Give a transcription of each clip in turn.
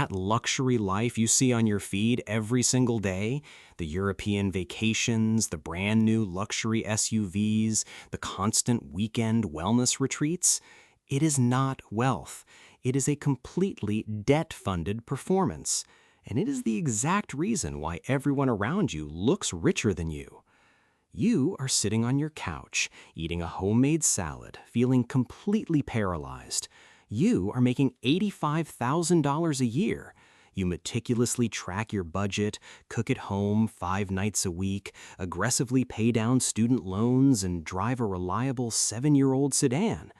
That luxury life you see on your feed every single day, the European vacations, the brand new luxury SUVs, the constant weekend wellness retreats, it is not wealth. It is a completely debt-funded performance. And it is the exact reason why everyone around you looks richer than you. You are sitting on your couch, eating a homemade salad, feeling completely paralyzed. You are making $85,000 a year. You meticulously track your budget, cook at home 5 nights a week, aggressively pay down student loans, and drive a reliable 7-year-old sedan.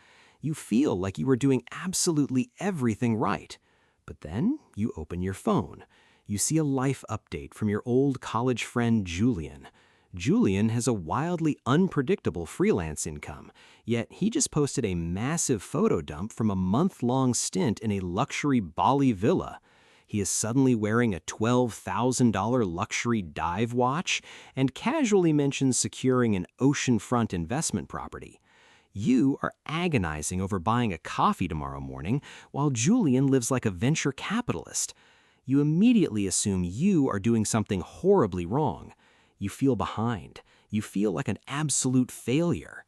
You feel like you are doing absolutely everything right. But then you open your phone. You see a life update from your old college friend Julian. Julian has a wildly unpredictable freelance income, yet he just posted a massive photo dump from a month-long stint in a luxury Bali villa. He is suddenly wearing a $12,000 luxury dive watch and casually mentions securing an oceanfront investment property. You are agonizing over buying a coffee tomorrow morning, while Julian lives like a venture capitalist. You immediately assume you are doing something horribly wrong. You feel behind. You feel like an absolute failure.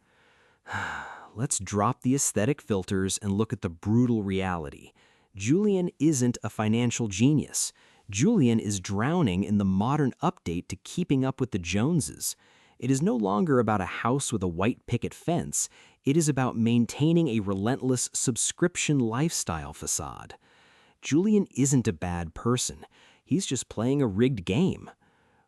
Let's drop the aesthetic filters and look at the brutal reality. Julian isn't a financial genius. Julian is drowning in the modern update to keeping up with the Joneses. It is no longer about a house with a white picket fence. It is about maintaining a relentless subscription lifestyle facade. Julian isn't a bad person. He's just playing a rigged game.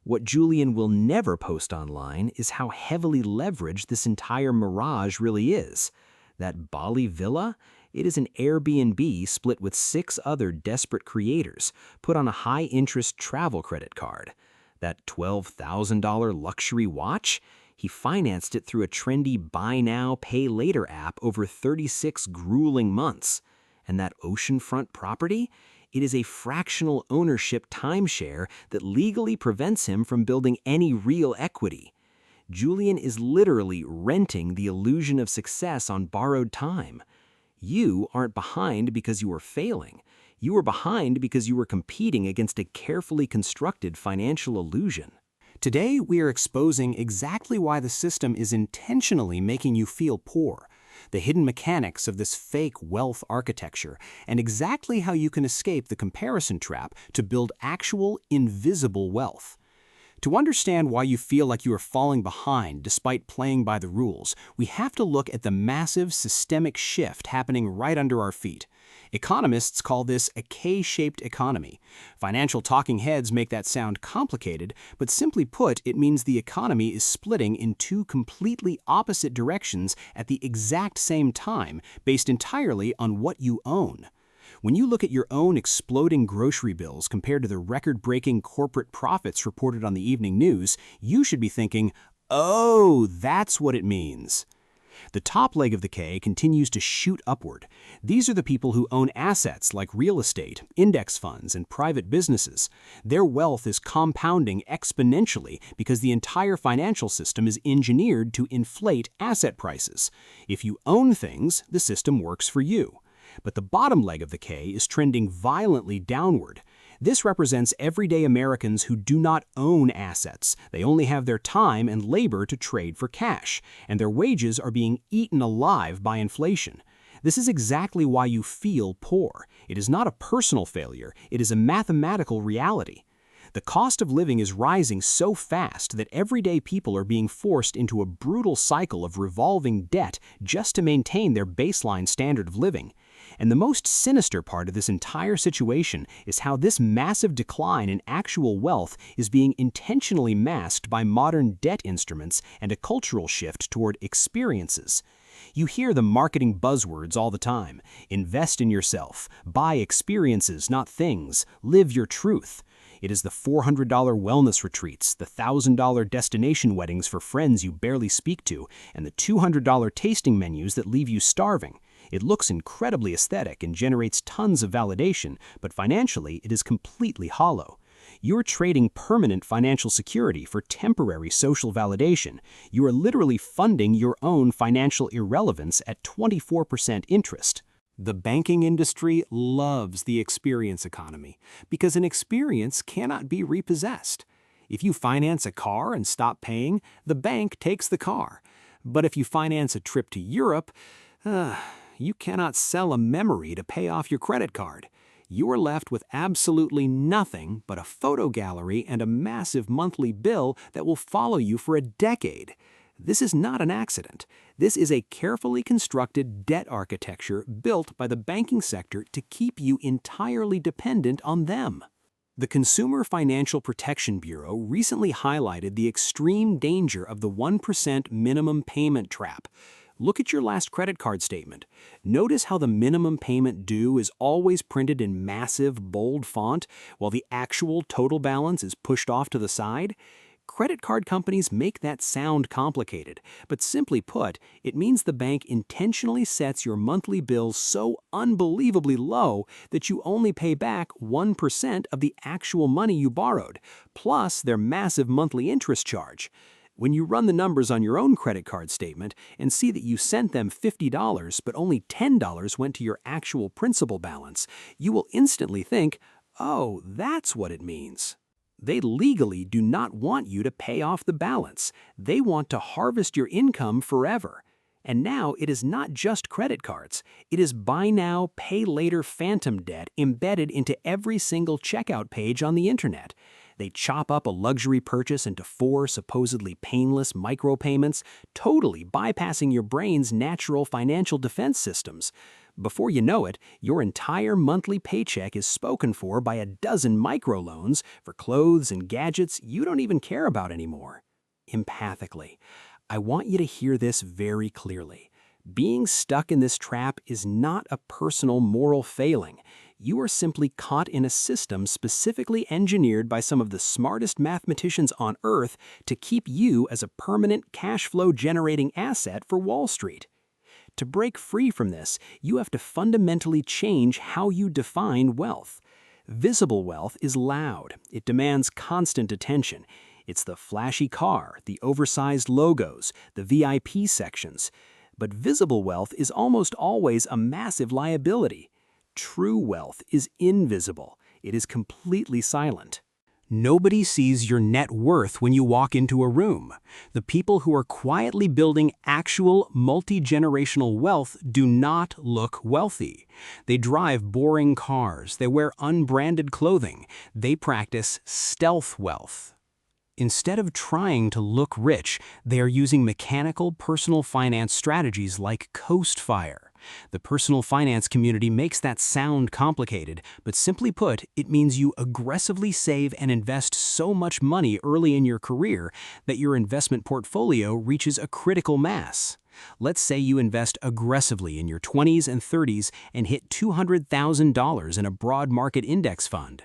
What Julian will never post online is how heavily leveraged this entire mirage really is. That Bali villa? It is an Airbnb split with 6 other desperate creators, put on a high-interest travel credit card. That $12,000 luxury watch? He financed it through a trendy buy now, pay later app over 36 grueling months. And that oceanfront property? It is a fractional ownership timeshare that legally prevents him from building any real equity. Julian is literally renting the illusion of success on borrowed time. You aren't behind because you are failing. You are behind because you are competing against a carefully constructed financial illusion. Today, we are exposing exactly why the system is intentionally making you feel poor, the hidden mechanics of this fake wealth architecture, and exactly how you can escape the comparison trap to build actual, invisible wealth. To understand why you feel like you are falling behind despite playing by the rules, we have to look at the massive systemic shift happening right under our feet. Economists call this a K-shaped economy. Financial talking heads make that sound complicated, but simply put, it means the economy is splitting in 2 completely opposite directions at the exact same time, based entirely on what you own. When you look at your own exploding grocery bills compared to the record-breaking corporate profits reported on the evening news, you should be thinking, oh, that's what it means. The top leg of the K continues to shoot upward. These are the people who own assets like real estate, index funds, and private businesses. Their wealth is compounding exponentially because the entire financial system is engineered to inflate asset prices. If you own things, the system works for you. But the bottom leg of the K is trending violently downward. This represents everyday Americans who do not own assets. They only have their time and labor to trade for cash, and their wages are being eaten alive by inflation. This is exactly why you feel poor. It is not a personal failure, it is a mathematical reality. The cost of living is rising so fast that everyday people are being forced into a brutal cycle of revolving debt just to maintain their baseline standard of living. And the most sinister part of this entire situation is how this massive decline in actual wealth is being intentionally masked by modern debt instruments and a cultural shift toward experiences. You hear the marketing buzzwords all the time. Invest in yourself. Buy experiences, not things. Live your truth. It is the $400 wellness retreats, the $1,000 destination weddings for friends you barely speak to, and the $200 tasting menus that leave you starving. It looks incredibly aesthetic and generates tons of validation, but financially it is completely hollow. You're trading permanent financial security for temporary social validation. You are literally funding your own financial irrelevance at 24% interest. The banking industry loves the experience economy because an experience cannot be repossessed. If you finance a car and stop paying, the bank takes the car. But if you finance a trip to Europe, you cannot sell a memory to pay off your credit card. You are left with absolutely nothing but a photo gallery and a massive monthly bill that will follow you for a decade. This is not an accident. This is a carefully constructed debt architecture built by the banking sector to keep you entirely dependent on them. The Consumer Financial Protection Bureau recently highlighted the extreme danger of the 1% minimum payment trap. Look at your last credit card statement. Notice how the minimum payment due is always printed in massive, bold font, while the actual total balance is pushed off to the side? Credit card companies make that sound complicated, but simply put, it means the bank intentionally sets your monthly bill so unbelievably low that you only pay back 1% of the actual money you borrowed, plus their massive monthly interest charge. When you run the numbers on your own credit card statement and see that you sent them $50 but only $10 went to your actual principal balance, you will instantly think, oh, that's what it means. They legally do not want you to pay off the balance. They want to harvest your income forever. And now it is not just credit cards. It is buy now, pay later phantom debt embedded into every single checkout page on the internet. They chop up a luxury purchase into 4 supposedly painless micropayments, totally bypassing your brain's natural financial defense systems. Before you know it, your entire monthly paycheck is spoken for by a dozen microloans for clothes and gadgets you don't even care about anymore. Empathically, I want you to hear this very clearly. Being stuck in this trap is not a personal moral failing. You are simply caught in a system specifically engineered by some of the smartest mathematicians on Earth to keep you as a permanent cash flow generating asset for Wall Street. To break free from this, you have to fundamentally change how you define wealth. Visible wealth is loud. It demands constant attention. It's the flashy car, the oversized logos, the VIP sections. But visible wealth is almost always a massive liability. True wealth is invisible. It is completely silent. Nobody sees your net worth when you walk into a room. The people who are quietly building actual multi-generational wealth do not look wealthy. They drive boring cars. They wear unbranded clothing. They practice stealth wealth. Instead of trying to look rich, they are using mechanical personal finance strategies like Coast Fire. The personal finance community makes that sound complicated, but simply put, it means you aggressively save and invest so much money early in your career that your investment portfolio reaches a critical mass. Let's say you invest aggressively in your 20s and 30s and hit $200,000 in a broad market index fund.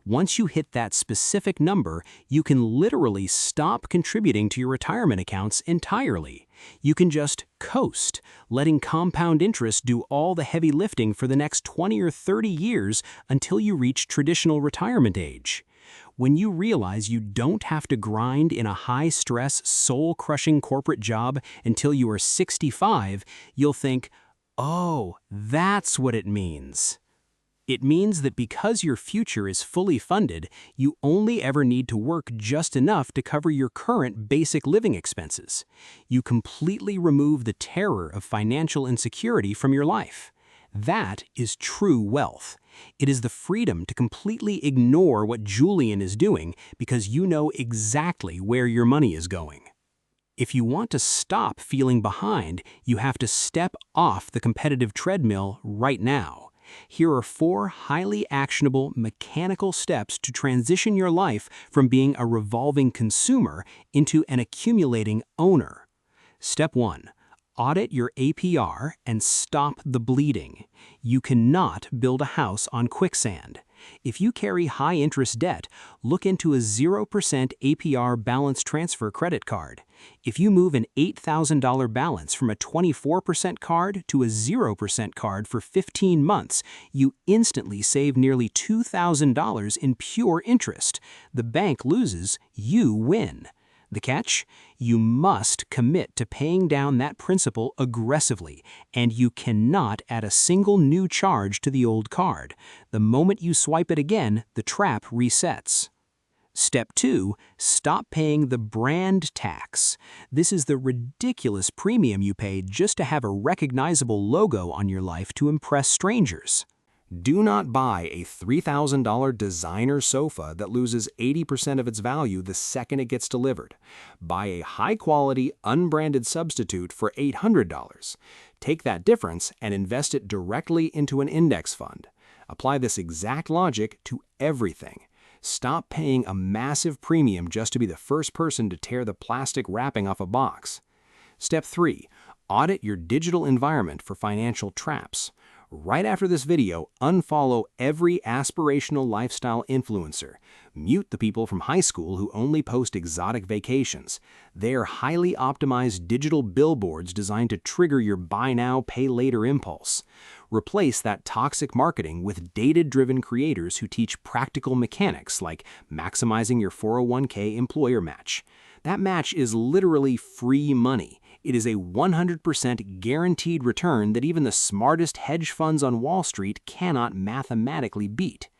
Once you hit that specific number, you can literally stop contributing to your retirement accounts entirely. You can just coast, letting compound interest do all the heavy lifting for the next 20 or 30 years until you reach traditional retirement age. When you realize you don't have to grind in a high-stress, soul-crushing corporate job until you are 65, you'll think, oh, that's what it means. It means that because your future is fully funded, you only ever need to work just enough to cover your current basic living expenses. You completely remove the terror of financial insecurity from your life. That is true wealth. It is the freedom to completely ignore what Julian is doing because you know exactly where your money is going. If you want to stop feeling behind, you have to step off the competitive treadmill right now. Here are 4 highly actionable mechanical steps to transition your life from being a revolving consumer into an accumulating owner. Step 1. Audit your APR and stop the bleeding. You cannot build a house on quicksand. If you carry high-interest debt, look into a 0% APR balance transfer credit card. If you move an $8,000 balance from a 24% card to a 0% card for 15 months, you instantly save nearly $2,000 in pure interest. The bank loses, you win. The catch? You must commit to paying down that principal aggressively, and you cannot add a single new charge to the old card. The moment you swipe it again, the trap resets. Step 2, stop paying the brand tax. This is the ridiculous premium you pay just to have a recognizable logo on your life to impress strangers. Do not buy a $3,000 designer sofa that loses 80% of its value the second it gets delivered. Buy a high-quality, unbranded substitute for $800. Take that difference and invest it directly into an index fund. Apply this exact logic to everything. Stop paying a massive premium just to be the first person to tear the plastic wrapping off a box. Step 3. Audit your digital environment for financial traps. Right after this video, unfollow every aspirational lifestyle influencer. Mute the people from high school who only post exotic vacations. They are highly optimized digital billboards designed to trigger your buy now, pay later impulse. Replace that toxic marketing with data-driven creators who teach practical mechanics like maximizing your 401k employer match. That match is literally free money. It is a 100% guaranteed return that even the smartest hedge funds on Wall Street cannot mathematically beat.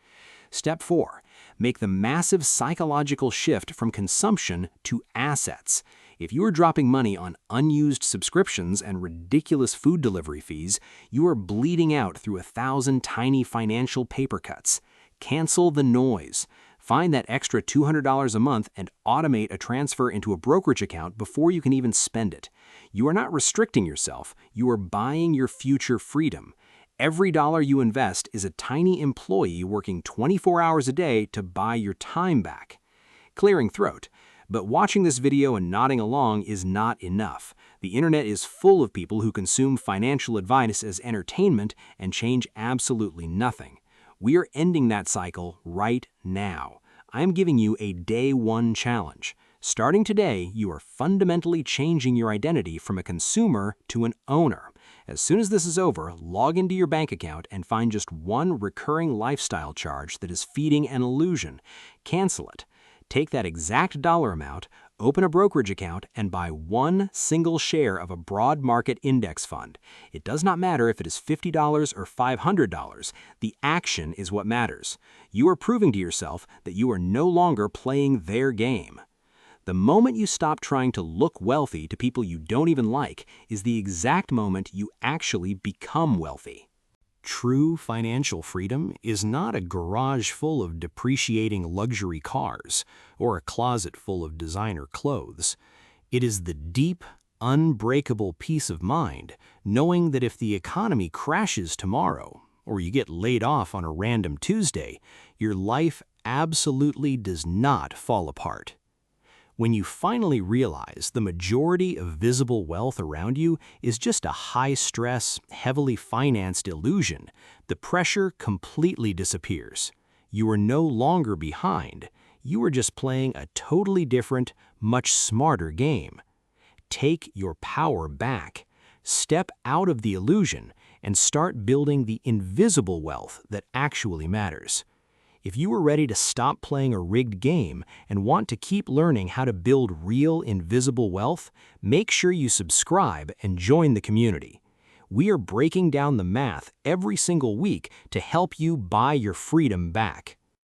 Step 4. Make the massive psychological shift from consumption to assets. If you are dropping money on unused subscriptions and ridiculous food delivery fees, you are bleeding out through 1,000 tiny financial paper cuts. Cancel the noise. Find that extra $200 a month and automate a transfer into a brokerage account before you can even spend it. You are not restricting yourself, you are buying your future freedom. Every dollar you invest is a tiny employee working 24 hours a day to buy your time back. Clearing throat. But watching this video and nodding along is not enough. The internet is full of people who consume financial advice as entertainment and change absolutely nothing. We are ending that cycle right now. I'm giving you a day one challenge. Starting today, you are fundamentally changing your identity from a consumer to an owner. As soon as this is over, log into your bank account and find just one recurring lifestyle charge that is feeding an illusion. Cancel it. Take that exact dollar amount, open a brokerage account, and buy one single share of a broad market index fund. It does not matter if it is $50 or $500. The action is what matters. You are proving to yourself that you are no longer playing their game. The moment you stop trying to look wealthy to people you don't even like is the exact moment you actually become wealthy. True financial freedom is not a garage full of depreciating luxury cars or a closet full of designer clothes. It is the deep, unbreakable peace of mind knowing that if the economy crashes tomorrow or you get laid off on a random Tuesday, your life absolutely does not fall apart. When you finally realize the majority of visible wealth around you is just a high-stress, heavily financed illusion, the pressure completely disappears. You are no longer behind. You are just playing a totally different, much smarter game. Take your power back. Step out of the illusion and start building the invisible wealth that actually matters. If you are ready to stop playing a rigged game and want to keep learning how to build real invisible wealth, make sure you subscribe and join the community. We are breaking down the math every single week to help you buy your freedom back.